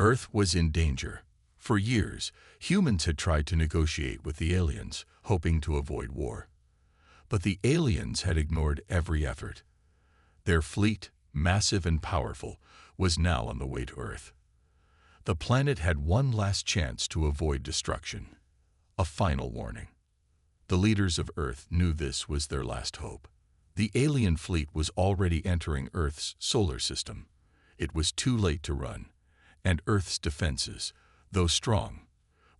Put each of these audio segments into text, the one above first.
Earth was in danger. For years, humans had tried to negotiate with the aliens, hoping to avoid war. But the aliens had ignored every effort. Their fleet, massive and powerful, was now on the way to Earth. The planet had one last chance to avoid destruction. A final warning. The leaders of Earth knew this was their last hope. The alien fleet was already entering Earth's solar system. It was too late to run, and Earth's defenses, though strong,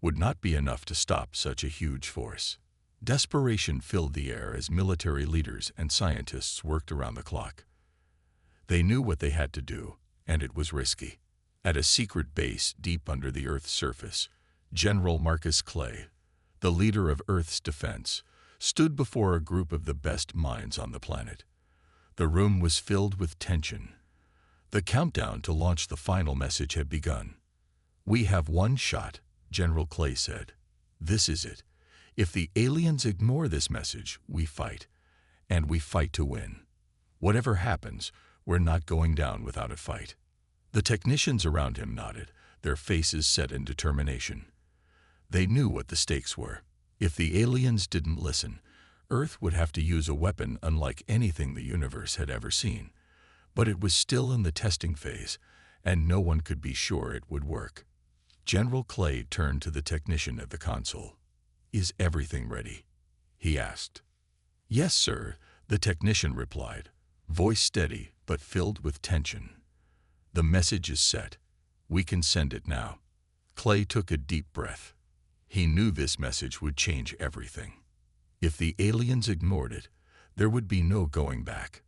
would not be enough to stop such a huge force. Desperation filled the air as military leaders and scientists worked around the clock. They knew what they had to do, and it was risky. At a secret base deep under the Earth's surface, General Marcus Clay, the leader of Earth's defense, stood before a group of the best minds on the planet. The room was filled with tension. The countdown to launch the final message had begun. "We have one shot," General Clay said. "This is it. If the aliens ignore this message, we fight. And we fight to win. Whatever happens, we're not going down without a fight." The technicians around him nodded, their faces set in determination. They knew what the stakes were. If the aliens didn't listen, Earth would have to use a weapon unlike anything the universe had ever seen. But it was still in the testing phase, and no one could be sure it would work. General Clay turned to the technician at the console. "Is everything ready?" he asked. "Yes, sir," the technician replied, voice steady but filled with tension. "The message is set. We can send it now." Clay took a deep breath. He knew this message would change everything. If the aliens ignored it, there would be no going back.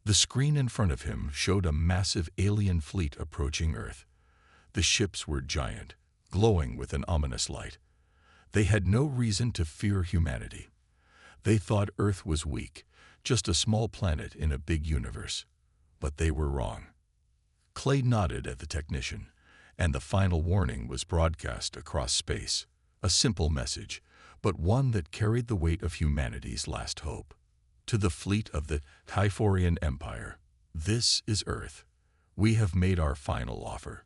The screen in front of him showed a massive alien fleet approaching Earth. The ships were giant, glowing with an ominous light. They had no reason to fear humanity. They thought Earth was weak, just a small planet in a big universe. But they were wrong. Clay nodded at the technician, and the final warning was broadcast across space. A simple message, but one that carried the weight of humanity's last hope. To the fleet of the Typhorian Empire, this is Earth. We have made our final offer.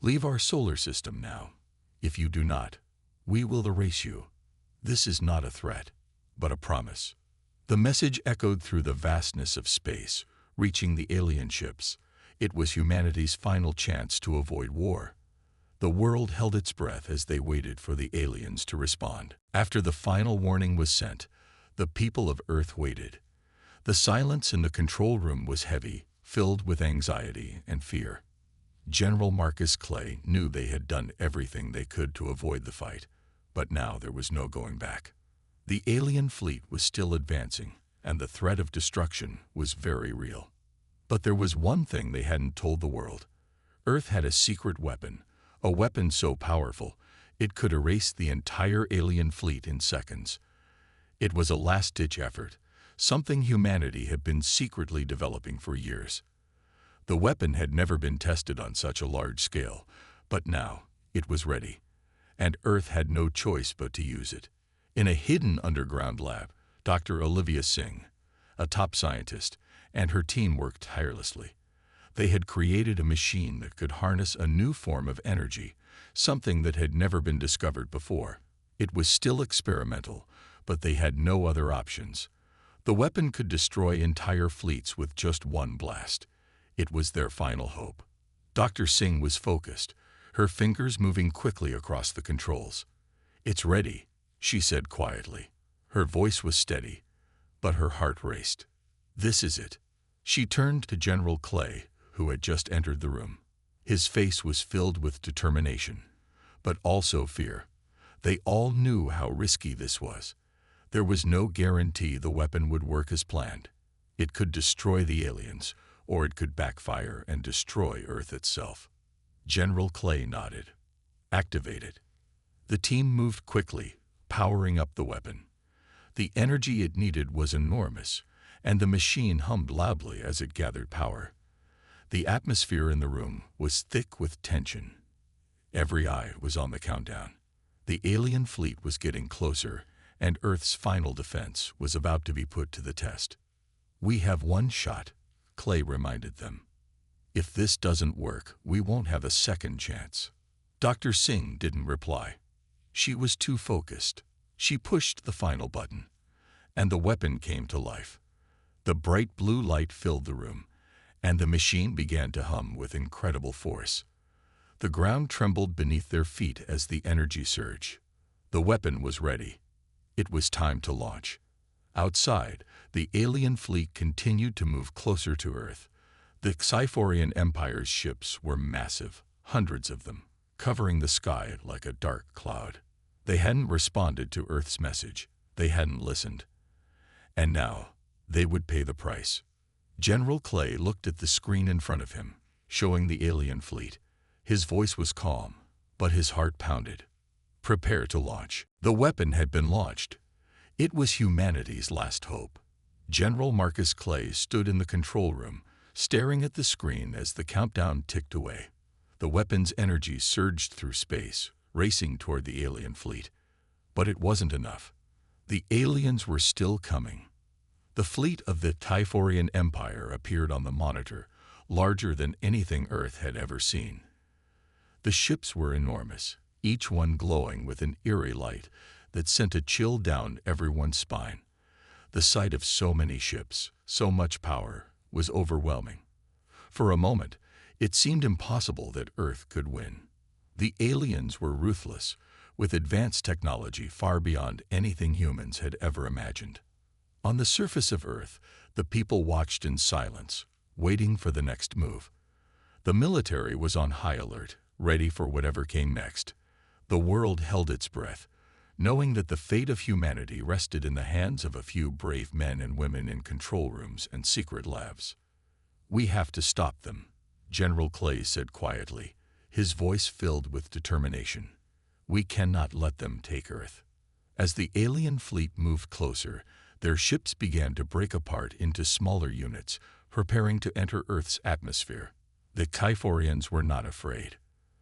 Leave our solar system now. If you do not, we will erase you. This is not a threat, but a promise. The message echoed through the vastness of space, reaching the alien ships. It was humanity's final chance to avoid war. The world held its breath as they waited for the aliens to respond. After the final warning was sent, the people of Earth waited. The silence in the control room was heavy, filled with anxiety and fear. General Marcus Clay knew they had done everything they could to avoid the fight, but now there was no going back. The alien fleet was still advancing, and the threat of destruction was very real. But there was one thing they hadn't told the world. Earth had a secret weapon, a weapon so powerful it could erase the entire alien fleet in seconds. It was a last-ditch effort, something humanity had been secretly developing for years. The weapon had never been tested on such a large scale, but now it was ready, and Earth had no choice but to use it. In a hidden underground lab, Dr. Olivia Singh, a top scientist, and her team worked tirelessly. They had created a machine that could harness a new form of energy, something that had never been discovered before. It was still experimental, but they had no other options. The weapon could destroy entire fleets with just one blast. It was their final hope. Dr. Singh was focused, her fingers moving quickly across the controls. "It's ready," she said quietly. Her voice was steady, but her heart raced. "This is it." She turned to General Clay, who had just entered the room. His face was filled with determination, but also fear. They all knew how risky this was. There was no guarantee the weapon would work as planned. It could destroy the aliens, or it could backfire and destroy Earth itself. General Clay nodded. "Activate it." The team moved quickly, powering up the weapon. The energy it needed was enormous, and the machine hummed loudly as it gathered power. The atmosphere in the room was thick with tension. Every eye was on the countdown. The alien fleet was getting closer, and Earth's final defense was about to be put to the test. "We have one shot," Clay reminded them. If this doesn't work, we won't have a second chance. Dr. Singh didn't reply. She was too focused. She pushed the final button, and the weapon came to life. The bright blue light filled the room, and the machine began to hum with incredible force. The ground trembled beneath their feet as the energy surged. The weapon was ready. It was time to launch. Outside, the alien fleet continued to move closer to Earth. The Sci-Fi Empire's ships were massive, hundreds of them, covering the sky like a dark cloud. They hadn't responded to Earth's message. They hadn't listened. And now, they would pay the price. General Clay looked at the screen in front of him, showing the alien fleet. His voice was calm, but his heart pounded. Prepare to launch. The weapon had been launched. It was humanity's last hope. General Marcus Clay stood in the control room, staring at the screen as the countdown ticked away. The weapon's energy surged through space, racing toward the alien fleet. But it wasn't enough. The aliens were still coming. The fleet of the Sci-Fi Empire appeared on the monitor, larger than anything Earth had ever seen. The ships were enormous, each one glowing with an eerie light that sent a chill down everyone's spine. The sight of so many ships, so much power, was overwhelming. For a moment, it seemed impossible that Earth could win. The aliens were ruthless, with advanced technology far beyond anything humans had ever imagined. On the surface of Earth, the people watched in silence, waiting for the next move. The military was on high alert, ready for whatever came next. The world held its breath, knowing that the fate of humanity rested in the hands of a few brave men and women in control rooms and secret labs. "We have to stop them," General Clay said quietly, his voice filled with determination. "We cannot let them take Earth." As the alien fleet moved closer, their ships began to break apart into smaller units, preparing to enter Earth's atmosphere. The Sci-Fians were not afraid.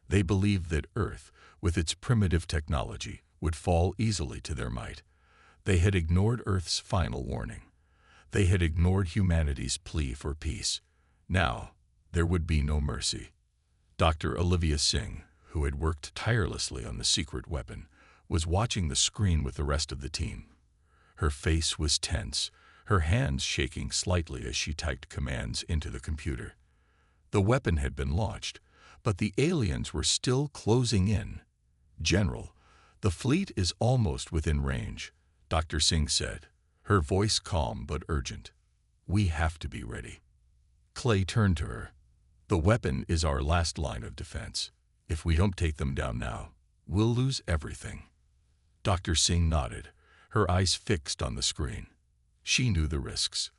They believed that Earth, with its primitive technology, would fall easily to their might. They had ignored Earth's final warning. They had ignored humanity's plea for peace. Now, there would be no mercy. Dr. Olivia Singh, who had worked tirelessly on the secret weapon, was watching the screen with the rest of the team. Her face was tense, her hands shaking slightly as she typed commands into the computer. The weapon had been launched, but the aliens were still closing in. "General, the fleet is almost within range," Dr. Singh said, her voice calm but urgent. "We have to be ready." Clay turned to her. "The weapon is our last line of defense. If we don't take them down now, we'll lose everything." Dr. Singh nodded, her eyes fixed on the screen. She knew the risks.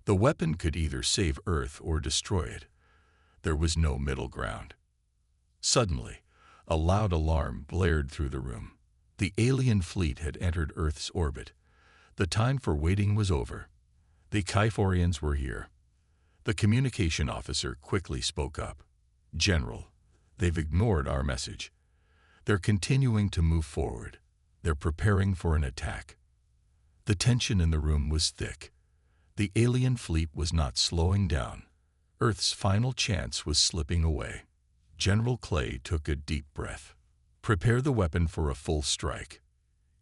The weapon could either save Earth or destroy it. There was no middle ground. Suddenly, a loud alarm blared through the room. The alien fleet had entered Earth's orbit. The time for waiting was over. The Sci-Fians were here. The communication officer quickly spoke up. "General, they've ignored our message. They're continuing to move forward. They're preparing for an attack." The tension in the room was thick. The alien fleet was not slowing down. Earth's final chance was slipping away. General Clay took a deep breath. "Prepare the weapon for a full strike.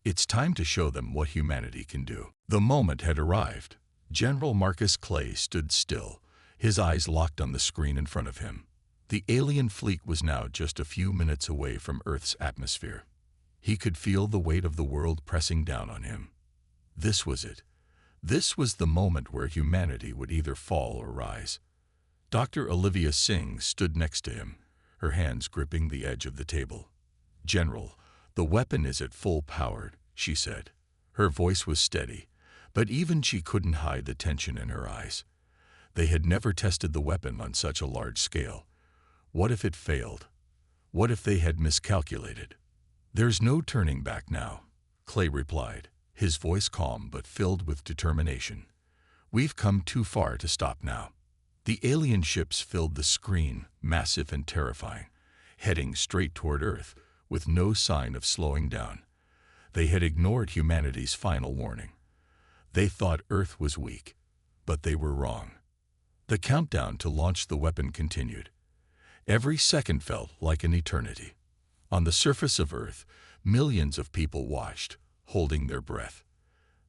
It's time to show them what humanity can do." The moment had arrived. General Marcus Clay stood still, his eyes locked on the screen in front of him. The alien fleet was now just a few minutes away from Earth's atmosphere. He could feel the weight of the world pressing down on him. This was it. This was the moment where humanity would either fall or rise. Dr. Olivia Singh stood next to him, her hands gripping the edge of the table. "General, the weapon is at full power," she said. Her voice was steady, but even she couldn't hide the tension in her eyes. They had never tested the weapon on such a large scale. What if it failed? What if they had miscalculated? "There's no turning back now," Clay replied, his voice calm but filled with determination. "We've come too far to stop now." The alien ships filled the screen, massive and terrifying, heading straight toward Earth, with no sign of slowing down. They had ignored humanity's final warning. They thought Earth was weak, but they were wrong. The countdown to launch the weapon continued. Every second felt like an eternity. On the surface of Earth, millions of people watched, holding their breath.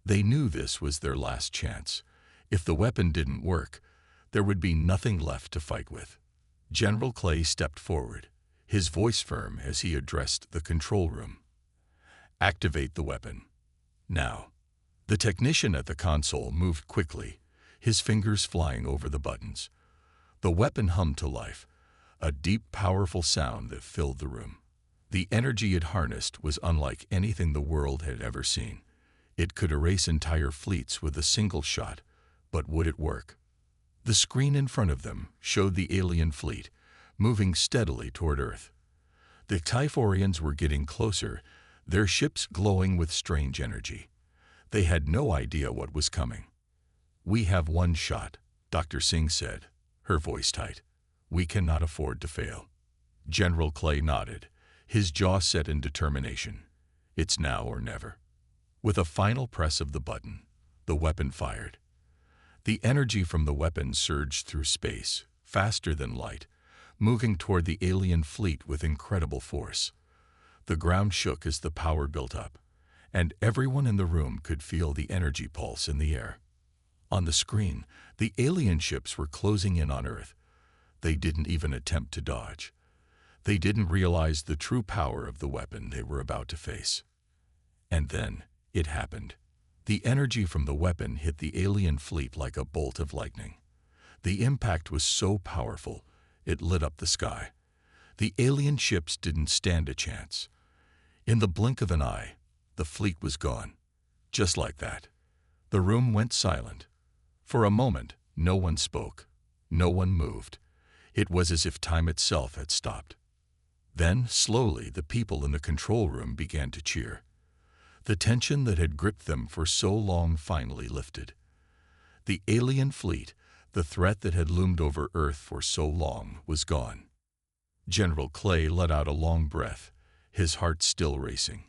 They knew this was their last chance. If the weapon didn't work, there would be nothing left to fight with. General Clay stepped forward, his voice firm as he addressed the control room. "Activate the weapon. Now." The technician at the console moved quickly, his fingers flying over the buttons. The weapon hummed to life, a deep, powerful sound that filled the room. The energy it harnessed was unlike anything the world had ever seen. It could erase entire fleets with a single shot, but would it work? The screen in front of them showed the alien fleet, moving steadily toward Earth. The Typhorians were getting closer, their ships glowing with strange energy. They had no idea what was coming. "We have one shot," Dr. Singh said, her voice tight. "We cannot afford to fail." General Clay nodded, his jaw set in determination. It's now or never. With a final press of the button, the weapon fired. The energy from the weapon surged through space, faster than light, moving toward the alien fleet with incredible force. The ground shook as the power built up, and everyone in the room could feel the energy pulse in the air. On the screen, the alien ships were closing in on Earth. They didn't even attempt to dodge. They didn't realize the true power of the weapon they were about to face. And then it happened. The energy from the weapon hit the alien fleet like a bolt of lightning. The impact was so powerful, it lit up the sky. The alien ships didn't stand a chance. In the blink of an eye, the fleet was gone. Just like that. The room went silent. For a moment, no one spoke. No one moved. It was as if time itself had stopped. Then, slowly, the people in the control room began to cheer. The tension that had gripped them for so long finally lifted. The alien fleet, the threat that had loomed over Earth for so long, was gone. General Clay let out a long breath, his heart still racing.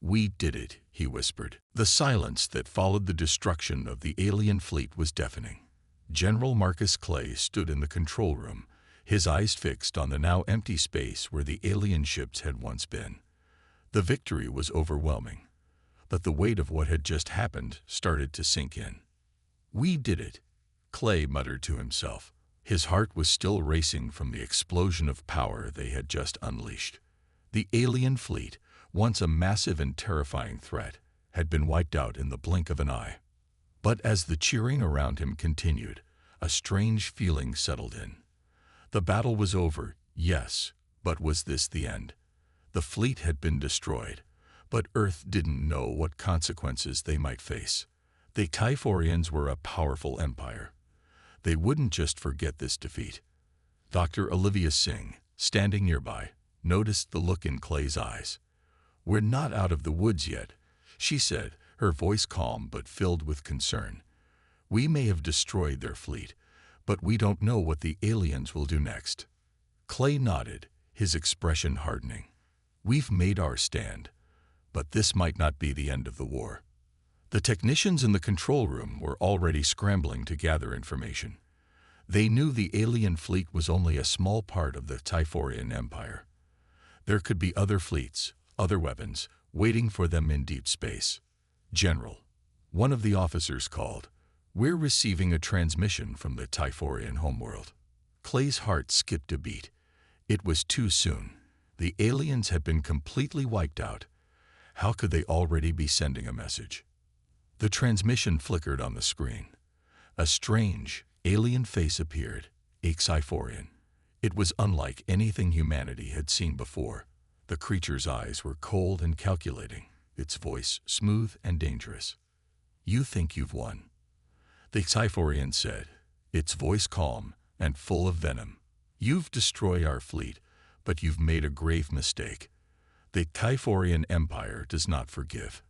"We did it," he whispered. The silence that followed the destruction of the alien fleet was deafening. General Marcus Clay stood in the control room, his eyes fixed on the now empty space where the alien ships had once been. The victory was overwhelming, but the weight of what had just happened started to sink in. "We did it," Clay muttered to himself. His heart was still racing from the explosion of power they had just unleashed. The alien fleet, once a massive and terrifying threat, had been wiped out in the blink of an eye. But as the cheering around him continued, a strange feeling settled in. The battle was over, yes, but was this the end? The fleet had been destroyed, but Earth didn't know what consequences they might face. The Typhorians were a powerful empire. They wouldn't just forget this defeat. Dr. Olivia Singh, standing nearby, noticed the look in Clay's eyes. "We're not out of the woods yet," she said, her voice calm but filled with concern. "We may have destroyed their fleet, but we don't know what the aliens will do next." Clay nodded, his expression hardening. "We've made our stand, but this might not be the end of the war." The technicians in the control room were already scrambling to gather information. They knew the alien fleet was only a small part of the Typhorian Empire. There could be other fleets, other weapons, waiting for them in deep space. "General," one of the officers called, "we're receiving a transmission from the Typhorian homeworld." Clay's heart skipped a beat. It was too soon. The aliens had been completely wiped out. How could they already be sending a message? The transmission flickered on the screen. A strange, alien face appeared, a Sci-Fiorian. It was unlike anything humanity had seen before. The creature's eyes were cold and calculating, its voice smooth and dangerous. "You think you've won," the Sci-Fiorian said, its voice calm and full of venom. "You've destroyed our fleet, but you've made a grave mistake. The Typhorian Empire does not forgive,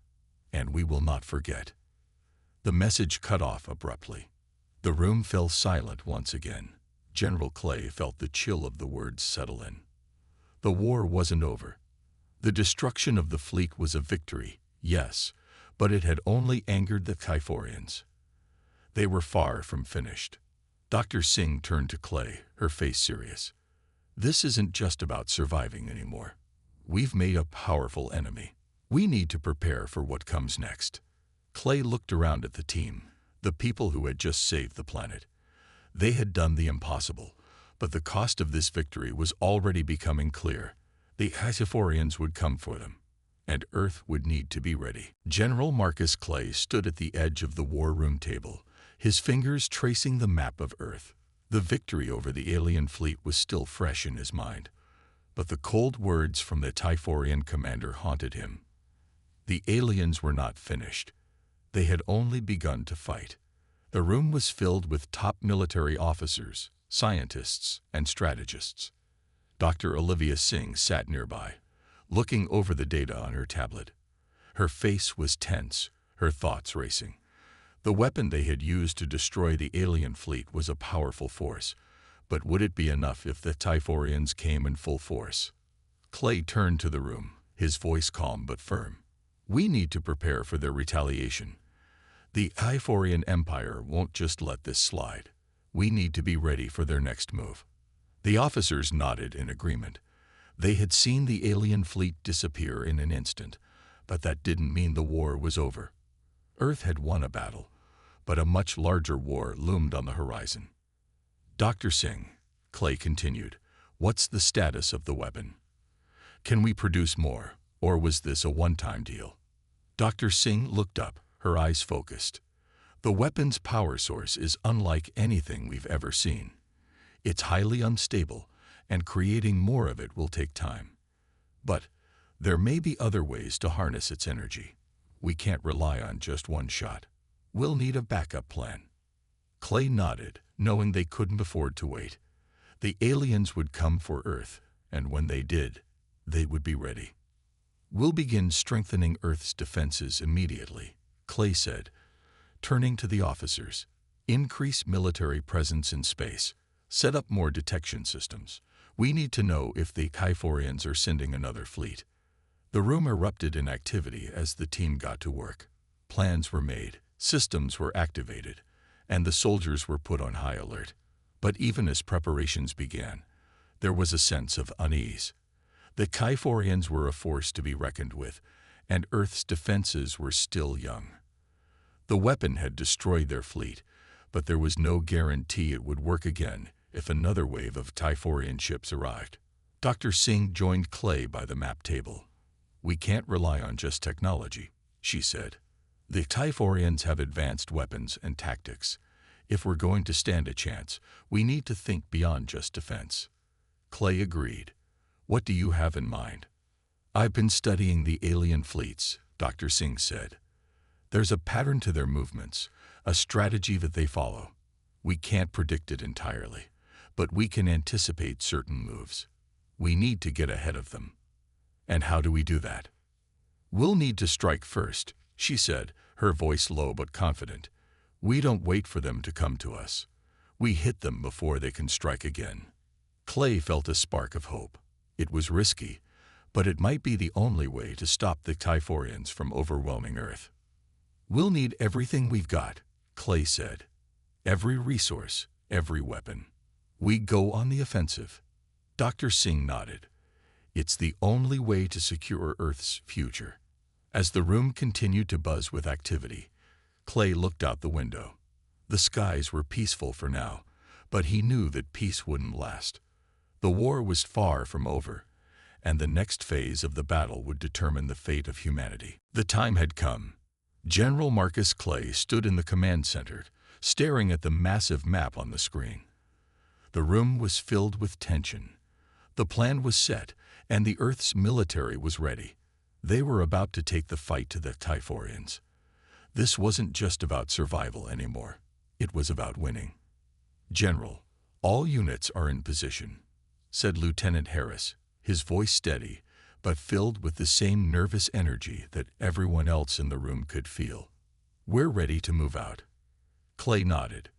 and we will not forget." The message cut off abruptly. The room fell silent once again. General Clay felt the chill of the words settle in. The war wasn't over. The destruction of the fleet was a victory, yes, but it had only angered the Typhorians. They were far from finished. Dr. Singh turned to Clay, her face serious. This isn't just about surviving anymore. We've made a powerful enemy. We need to prepare for what comes next. Clay looked around at the team, the people who had just saved the planet. They had done the impossible, but the cost of this victory was already becoming clear. The HFYians would come for them, and Earth would need to be ready. General Marcus Clay stood at the edge of the war room table, his fingers tracing the map of Earth. The victory over the alien fleet was still fresh in his mind, but the cold words from the Typhorian commander haunted him. The aliens were not finished. They had only begun to fight. The room was filled with top military officers, scientists, and strategists. Dr. Olivia Singh sat nearby, looking over the data on her tablet. Her face was tense, her thoughts racing. The weapon they had used to destroy the alien fleet was a powerful force, but would it be enough if the Typhorians came in full force? Clay turned to the room, his voice calm but firm. We need to prepare for their retaliation. The Typhorian Empire won't just let this slide. We need to be ready for their next move. The officers nodded in agreement. They had seen the alien fleet disappear in an instant, but that didn't mean the war was over. Earth had won a battle, but a much larger war loomed on the horizon. Dr. Singh, Clay continued, what's the status of the weapon? Can we produce more, or was this a one-time deal? Dr. Singh looked up, her eyes focused. The weapon's power source is unlike anything we've ever seen. It's highly unstable, and creating more of it will take time. But there may be other ways to harness its energy. We can't rely on just one shot. We'll need a backup plan. Clay nodded, knowing they couldn't afford to wait. The aliens would come for Earth, and when they did, they would be ready. We'll begin strengthening Earth's defenses immediately, Clay said, turning to the officers. Increase military presence in space. Set up more detection systems. We need to know if the Typhorians are sending another fleet. The room erupted in activity as the team got to work. Plans were made, systems were activated, and the soldiers were put on high alert. But even as preparations began, there was a sense of unease. The Typhorians were a force to be reckoned with, and Earth's defenses were still young. The weapon had destroyed their fleet, but there was no guarantee it would work again if another wave of Typhorian ships arrived. Dr. Singh joined Clay by the map table. We can't rely on just technology, she said. The Typhorians have advanced weapons and tactics. If we're going to stand a chance, we need to think beyond just defense. Clay agreed. What do you have in mind? I've been studying the alien fleets, Dr. Singh said. There's a pattern to their movements, a strategy that they follow. We can't predict it entirely, but we can anticipate certain moves. We need to get ahead of them. And how do we do that? We'll need to strike first, she said, her voice low but confident. We don't wait for them to come to us. We hit them before they can strike again. Clay felt a spark of hope. It was risky, but it might be the only way to stop the Typhorians from overwhelming Earth. We'll need everything we've got, Clay said. Every resource, every weapon. We go on the offensive. Dr. Singh nodded. It's the only way to secure Earth's future. As the room continued to buzz with activity, Clay looked out the window. The skies were peaceful for now, but he knew that peace wouldn't last. The war was far from over, and the next phase of the battle would determine the fate of humanity. The time had come. General Marcus Clay stood in the command center, staring at the massive map on the screen. The room was filled with tension. The plan was set, and the Earth's military was ready. They were about to take the fight to the Typhorians. This wasn't just about survival anymore. It was about winning. General, all units are in position, said Lieutenant Harris, his voice steady, but filled with the same nervous energy that everyone else in the room could feel. We're ready to move out. Clay nodded.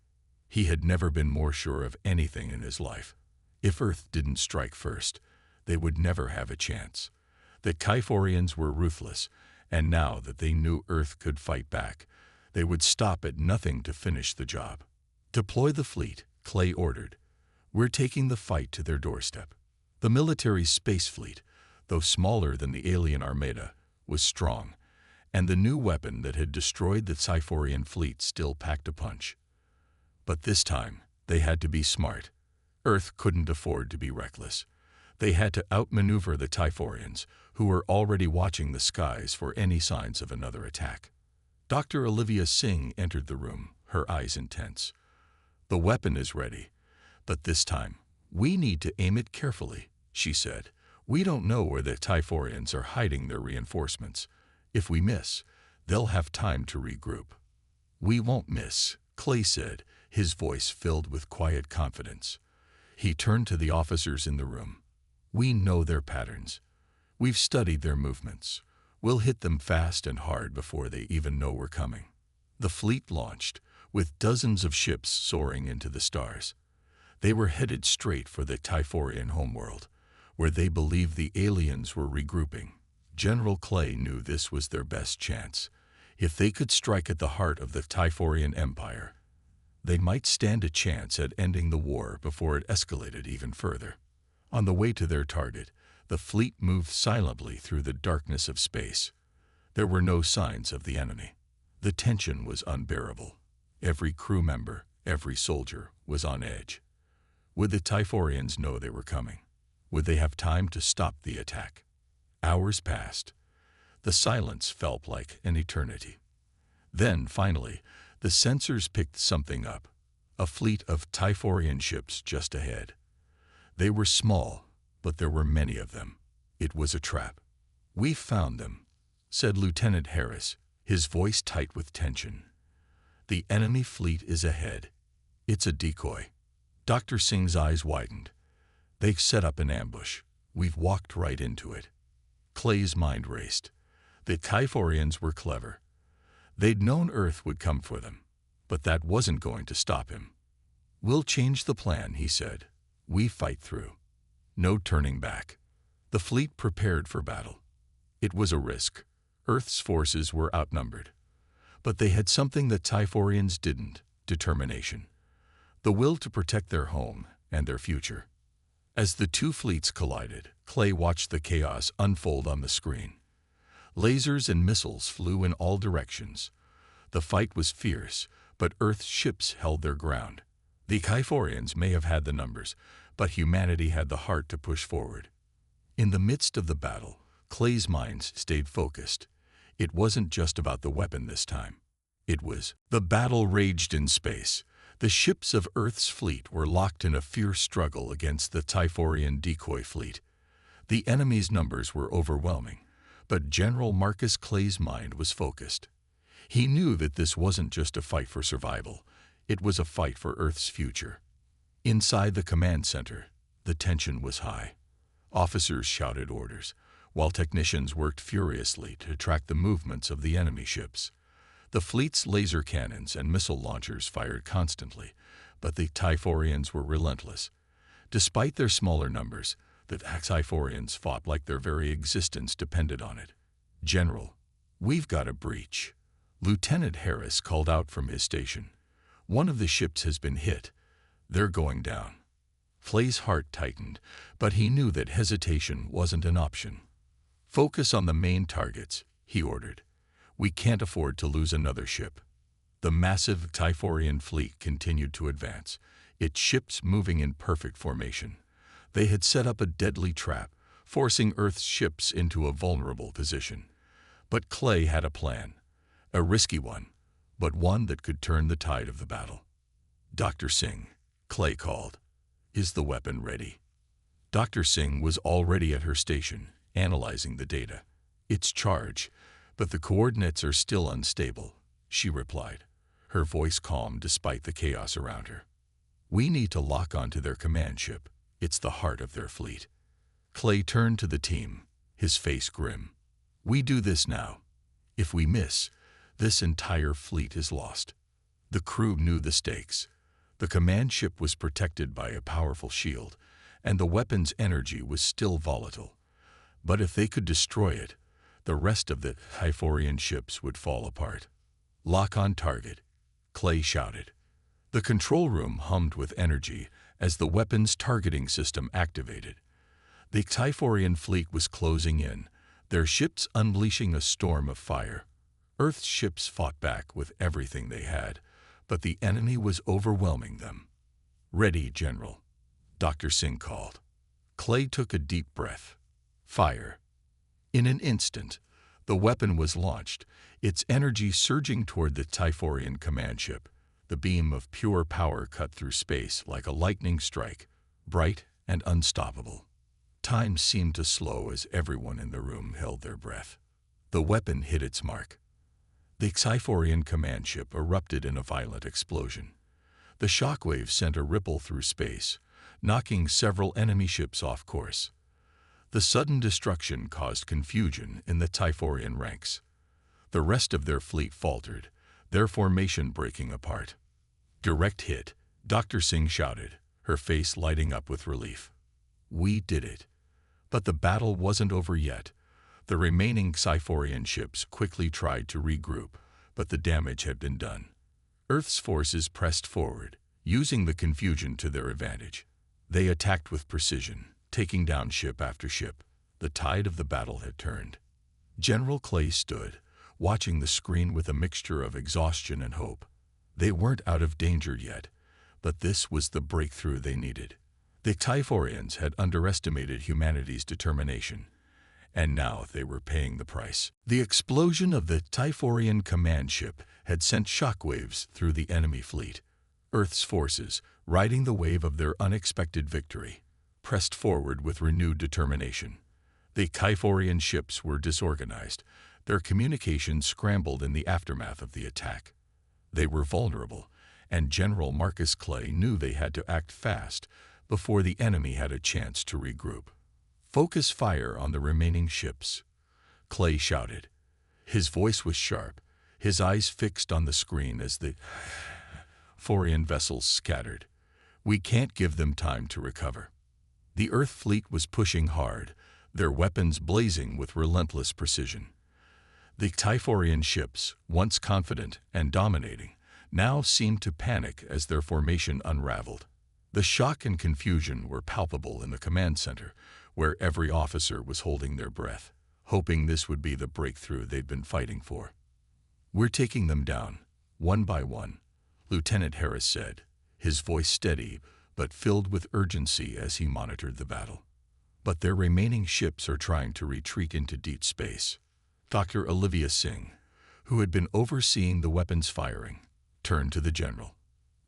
He had never been more sure of anything in his life. If Earth didn't strike first, they would never have a chance. The Typhorians were ruthless, and now that they knew Earth could fight back, they would stop at nothing to finish the job. Deploy the fleet, Clay ordered. We're taking the fight to their doorstep. The military's space fleet, though smaller than the alien armada, was strong, and the new weapon that had destroyed the Scyphorian fleet still packed a punch. But this time, they had to be smart. Earth couldn't afford to be reckless. They had to outmaneuver the Typhorians, who were already watching the skies for any signs of another attack. Dr. Olivia Singh entered the room, her eyes intense. The weapon is ready, but this time, we need to aim it carefully, she said. We don't know where the Typhorians are hiding their reinforcements. If we miss, they'll have time to regroup. We won't miss, Clay said, his voice filled with quiet confidence. He turned to the officers in the room. We know their patterns. We've studied their movements. We'll hit them fast and hard before they even know we're coming. The fleet launched, with dozens of ships soaring into the stars. They were headed straight for the Typhorian homeworld, where they believed the aliens were regrouping. General Clay knew this was their best chance. If they could strike at the heart of the Typhorian Empire, they might stand a chance at ending the war before it escalated even further. On the way to their target, the fleet moved silently through the darkness of space. There were no signs of the enemy. The tension was unbearable. Every crew member, every soldier, was on edge. Would the Typhorians know they were coming? Would they have time to stop the attack? Hours passed. The silence felt like an eternity. Then, finally, the sensors picked something up. A fleet of Typhorian ships just ahead. They were small, but there were many of them. It was a trap. "We've found them," said Lieutenant Harris, his voice tight with tension. "The enemy fleet is ahead. It's a decoy." Dr. Singh's eyes widened. "They've set up an ambush. We've walked right into it." Clay's mind raced. The Typhorians were clever. They'd known Earth would come for them, but that wasn't going to stop him. "We'll change the plan," he said. "We fight through. No turning back." The fleet prepared for battle. It was a risk. Earth's forces were outnumbered. But they had something that Typhorians didn't: determination. The will to protect their home and their future. As the two fleets collided, Clay watched the chaos unfold on the screen. Lasers and missiles flew in all directions. The fight was fierce, but Earth's ships held their ground. The Typhorians may have had the numbers, but humanity had the heart to push forward. In the midst of the battle, Clay's mind stayed focused. It wasn't just about the weapon this time. It was. The battle raged in space. The ships of Earth's fleet were locked in a fierce struggle against the Typhorian decoy fleet. The enemy's numbers were overwhelming, but General Marcus Clay's mind was focused. He knew that this wasn't just a fight for survival. It was a fight for Earth's future. Inside the command center, the tension was high. Officers shouted orders, while technicians worked furiously to track the movements of the enemy ships. The fleet's laser cannons and missile launchers fired constantly, but the Typhorians were relentless. Despite their smaller numbers, the Typhorians fought like their very existence depended on it. "General, we've got a breach." Lieutenant Harris called out from his station. "One of the ships has been hit. They're going down." Clay's heart tightened, but he knew that hesitation wasn't an option. "Focus on the main targets," he ordered. "We can't afford to lose another ship." The massive Typhorian fleet continued to advance, its ships moving in perfect formation. They had set up a deadly trap, forcing Earth's ships into a vulnerable position. But Clay had a plan. A risky one, but one that could turn the tide of the battle. "Dr. Singh," Clay called. "Is the weapon ready?" Dr. Singh was already at her station, analyzing the data. "It's charged, but the coordinates are still unstable," she replied, her voice calm despite the chaos around her. "We need to lock onto their command ship. It's the heart of their fleet." Clay turned to the team, his face grim. "We do this now. If we miss, this entire fleet is lost." The crew knew the stakes. The command ship was protected by a powerful shield, and the weapon's energy was still volatile. But if they could destroy it, the rest of the Typhorian ships would fall apart. "Lock on target," Clay shouted. The control room hummed with energy as the weapon's targeting system activated. The Typhorian fleet was closing in, their ships unleashing a storm of fire. Earth's ships fought back with everything they had, but the enemy was overwhelming them. "Ready, General," Dr. Singh called. Clay took a deep breath. Fire. In an instant, the weapon was launched, its energy surging toward the Typhorian command ship. The beam of pure power cut through space like a lightning strike, bright and unstoppable. Time seemed to slow as everyone in the room held their breath. The weapon hit its mark. The Typhorian command ship erupted in a violent explosion. The shockwave sent a ripple through space, knocking several enemy ships off course. The sudden destruction caused confusion in the Typhorian ranks. The rest of their fleet faltered, their formation breaking apart. "Direct hit," Dr. Singh shouted, her face lighting up with relief. "We did it." But the battle wasn't over yet. The remaining Typhorian ships quickly tried to regroup, but the damage had been done. Earth's forces pressed forward, using the confusion to their advantage. They attacked with precision, taking down ship after ship. The tide of the battle had turned. General Clay stood, watching the screen with a mixture of exhaustion and hope. They weren't out of danger yet, but this was the breakthrough they needed. The Typhorians had underestimated humanity's determination, and now they were paying the price. The explosion of the Typhorian command ship had sent shockwaves through the enemy fleet. Earth's forces, riding the wave of their unexpected victory, pressed forward with renewed determination. The Typhorian ships were disorganized, their communications scrambled in the aftermath of the attack. They were vulnerable, and General Marcus Clay knew they had to act fast before the enemy had a chance to regroup. "Focus fire on the remaining ships," Clay shouted. His voice was sharp, his eyes fixed on the screen as the Typhorian vessels scattered. "We can't give them time to recover." The Earth fleet was pushing hard, their weapons blazing with relentless precision. The Typhorian ships, once confident and dominating, now seemed to panic as their formation unraveled. The shock and confusion were palpable in the command center, where every officer was holding their breath, hoping this would be the breakthrough they'd been fighting for. "We're taking them down, one by one," Lieutenant Harris said, his voice steady but filled with urgency as he monitored the battle. "But their remaining ships are trying to retreat into deep space." Dr. Olivia Singh, who had been overseeing the weapons firing, turned to the general.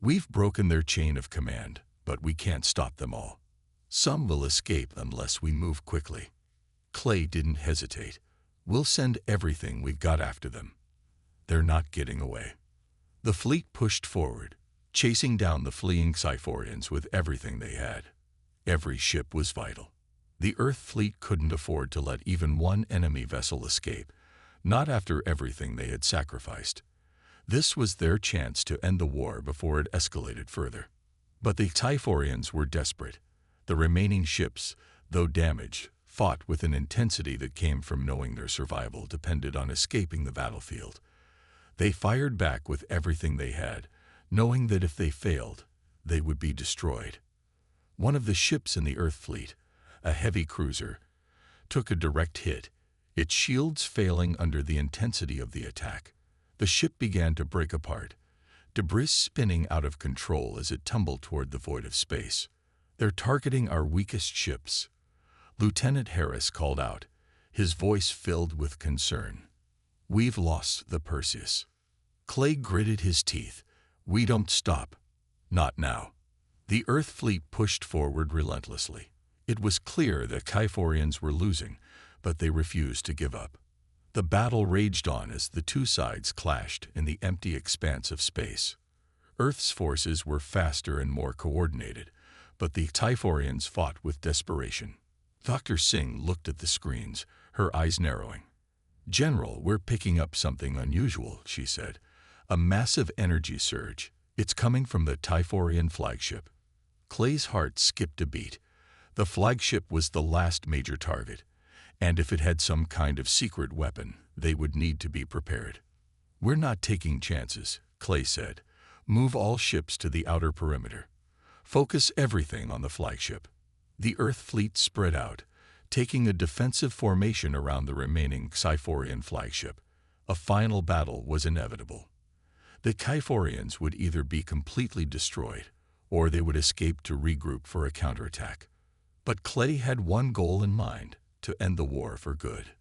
"We've broken their chain of command, but we can't stop them all. Some will escape unless we move quickly." Clay didn't hesitate. "We'll send everything we've got after them. They're not getting away." The fleet pushed forward, chasing down the fleeing Typhorians with everything they had. Every ship was vital. The Earth fleet couldn't afford to let even one enemy vessel escape, not after everything they had sacrificed. This was their chance to end the war before it escalated further. But the Typhorians were desperate. The remaining ships, though damaged, fought with an intensity that came from knowing their survival depended on escaping the battlefield. They fired back with everything they had, knowing that if they failed, they would be destroyed. One of the ships in the Earth fleet, a heavy cruiser, took a direct hit, its shields failing under the intensity of the attack. The ship began to break apart, debris spinning out of control as it tumbled toward the void of space. "They're targeting our weakest ships," Lieutenant Harris called out, his voice filled with concern. "We've lost the Perseus." Clay gritted his teeth. "We don't stop. Not now." The Earth fleet pushed forward relentlessly. It was clear that Typhorians were losing, but they refused to give up. The battle raged on as the two sides clashed in the empty expanse of space. Earth's forces were faster and more coordinated, but the Typhorians fought with desperation. Dr. Singh looked at the screens, her eyes narrowing. "General, we're picking up something unusual," she said. "A massive energy surge. It's coming from the Typhorian flagship." Clay's heart skipped a beat. The flagship was the last major target, and if it had some kind of secret weapon, they would need to be prepared. "We're not taking chances," Clay said, Move all ships to the outer perimeter. Focus everything on the flagship. The Earth fleet spread out, taking a defensive formation around the remaining Sci-Fi flagship. A final battle was inevitable. The Sci-Fians would either be completely destroyed, or they would escape to regroup for a counterattack. But Clay had one goal in mind: to end the war for good.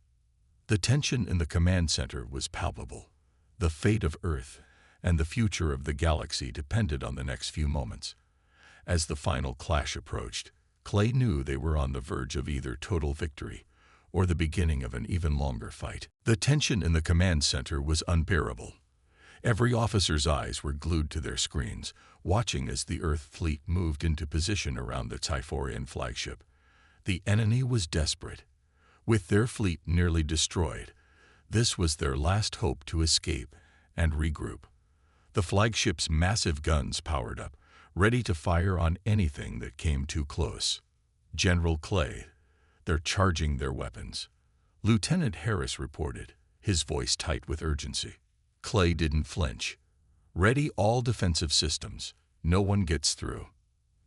The tension in the command center was palpable. The fate of Earth and the future of the galaxy depended on the next few moments. As the final clash approached, Clay knew they were on the verge of either total victory or the beginning of an even longer fight. The tension in the command center was unbearable. Every officer's eyes were glued to their screens, watching as the Earth fleet moved into position around the Sci-Fi flagship. The enemy was desperate. With their fleet nearly destroyed, this was their last hope to escape and regroup. The flagship's massive guns powered up, ready to fire on anything that came too close. "General Clay, they're charging their weapons," Lieutenant Harris reported, his voice tight with urgency. Clay didn't flinch. "Ready all defensive systems. No one gets through."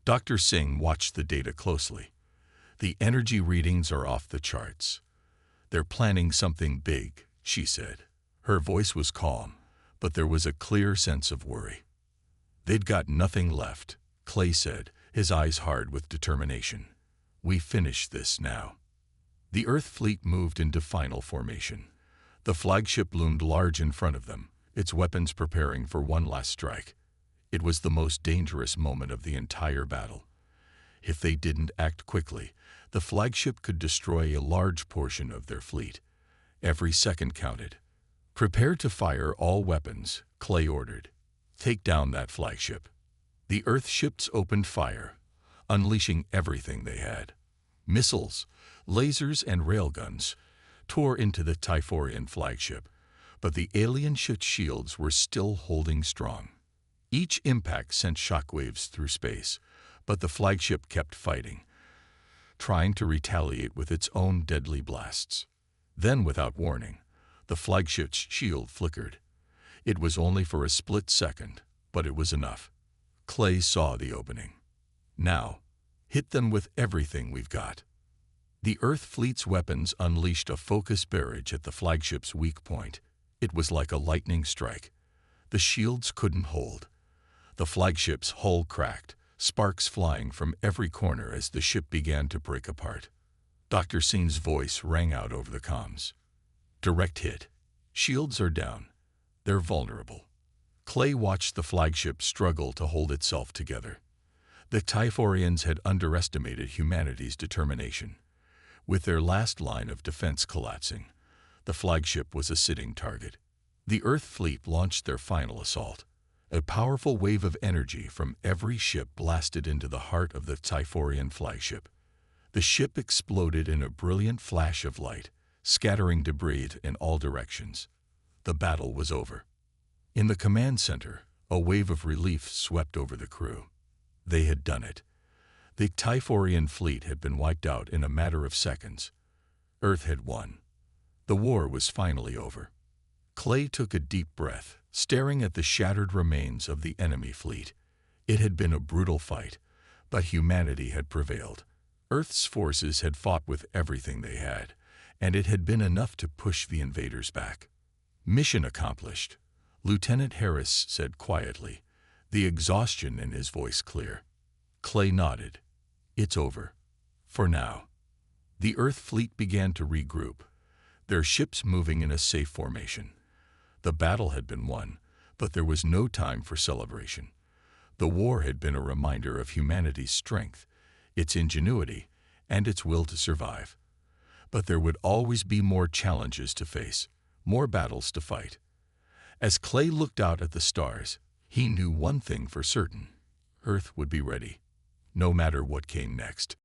Dr. Singh watched the data closely. "The energy readings are off the charts." "They're planning something big," she said. Her voice was calm, but there was a clear sense of worry. "They'd got nothing left," Clay said, his eyes hard with determination. "We finish this now." The Earth fleet moved into final formation. The flagship loomed large in front of them, its weapons preparing for one last strike. It was the most dangerous moment of the entire battle. If they didn't act quickly, the flagship could destroy a large portion of their fleet. Every second counted. "Prepare to fire all weapons," Clay ordered. "Take down that flagship." The Earth ships opened fire, unleashing everything they had. Missiles, lasers, and railguns tore into the Sci-Fi flagship, but the alien ship's shields were still holding strong. Each impact sent shockwaves through space, but the flagship kept fighting, trying to retaliate with its own deadly blasts. Then, without warning, the flagship's shield flickered. It was only for a split second, but it was enough. Clay saw the opening. "Now, hit them with everything we've got." The Earth fleet's weapons unleashed a focused barrage at the flagship's weak point. It was like a lightning strike. The shields couldn't hold. The flagship's hull cracked, sparks flying from every corner as the ship began to break apart. Dr. Singh's voice rang out over the comms. "Direct hit. Shields are down. They're vulnerable." Clay watched the flagship struggle to hold itself together. The Sci-Fians had underestimated humanity's determination. With their last line of defense collapsing, the flagship was a sitting target. The Earth fleet launched their final assault. A powerful wave of energy from every ship blasted into the heart of the Sci-Fi flagship. The ship exploded in a brilliant flash of light, scattering debris in all directions. The battle was over. In the command center, a wave of relief swept over the crew. They had done it. The Sci-Fi fleet had been wiped out in a matter of seconds. Earth had won. The war was finally over. Clay took a deep breath, staring at the shattered remains of the enemy fleet. It had been a brutal fight, but humanity had prevailed. Earth's forces had fought with everything they had, and it had been enough to push the invaders back. "Mission accomplished," Lieutenant Harris said quietly, the exhaustion in his voice clear. Clay nodded. "It's over. For now." The Earth fleet began to regroup, their ships moving in a safe formation. The battle had been won, but there was no time for celebration. The war had been a reminder of humanity's strength, its ingenuity, and its will to survive. But there would always be more challenges to face, more battles to fight. As Clay looked out at the stars, he knew one thing for certain: Earth would be ready, no matter what came next.